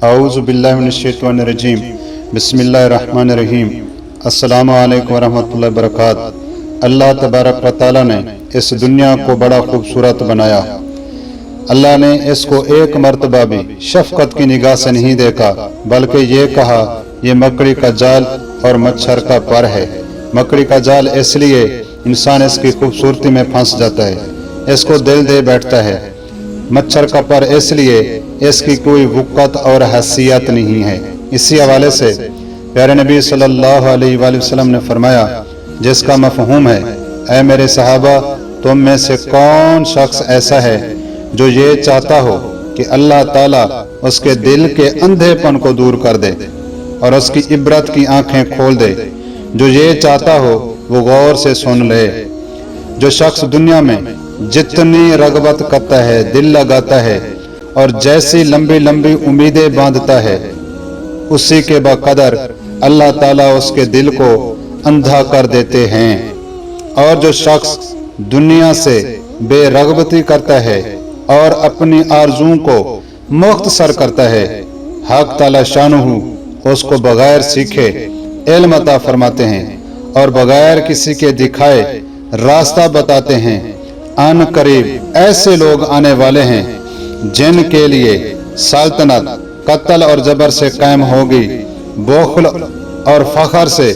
औज़ु बिल्लाहि मिनश्शैतानिर्रजीम बिस्मिल्लाहिर्रहमानिर्रहीम अस्सलामु अलैकुम वरहमतुल्लाहि वबरकातुहू। अल्लाह तबारक व तआला ने इस दुनिया को बड़ा खूबसूरत बनाया। अल्लाह ने इसको एक मर्तबा भी शफकत की निगाह से नहीं देखा, बल्कि ये कहा ये मकड़ी का जाल और मच्छर का पर है। मकड़ी का जाल इसलिए इंसान इसकी खूबसूरती में फंस जाता है, इसको दिल दे बैठता है। मच्छर का पर इसलिए इसकी कोई वक़्त और हैसियत नहीं है। इसी हवाले से प्यारे नबी सल्लल्लाहु अलैहि वसल्लम ने फरमाया, जिसका मफ़हूम है, ऐ मेरे सहाबा, तुम में से कौन शख्स ऐसा है जो ये चाहता हो कि अल्लाह ताला उसके दिल के अंधेपन को दूर कर दे और उसकी इबरत की आंखें खोल दे। जो ये चाहता हो वो गौर से सुन ले। जो शख्स दुनिया में जितनी रगबत करता है, दिल लगाता है और जैसी लंबी लंबी उम्मीदें बांधता है, उसी के बकदर अल्लाह ताला उसके दिल को अंधा कर देते हैं। और जो शख्स दुनिया से बेरगबती करता है और अपनी आरज़ू को मुख्तसर करता है, हक ताला शानुहु उसको बगैर सीखे इल्म अता फरमाते हैं और बगैर किसी के दिखाए रास्ता बताते हैं। अन करीब ऐसे लोग आने वाले हैं जिनके लिए सल्तनत कत्ल और जबर से कायम होगी, बोखल और फखर से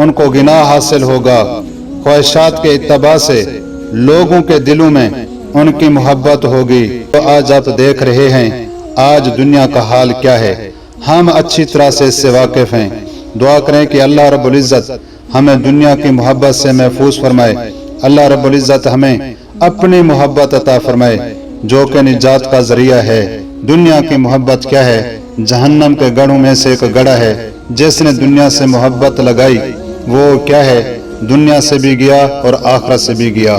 उनको गिनाह हासिल होगा, ख्वाहिशात के इत्तबा से लोगों के दिलों में उनकी मोहब्बत होगी। तो आज आप देख रहे हैं आज दुनिया का हाल क्या है। हम अच्छी तरह से इससे वाकिफ हैं। दुआ करें कि अल्लाह रब्बुल इज़्ज़त हमें दुनिया की मोहब्बत से महफूज फरमाए। अल्लाह रब्बुल इज़्ज़त हमें अपनी मोहब्बत अता फरमाए जो कि निजात का जरिया है। दुनिया की मोहब्बत क्या है? जहन्नम के गढ़ों में से एक गढ़ा है। जिसने दुनिया से मोहब्बत लगाई वो क्या है? दुनिया से भी गया और आखिरत से भी गया।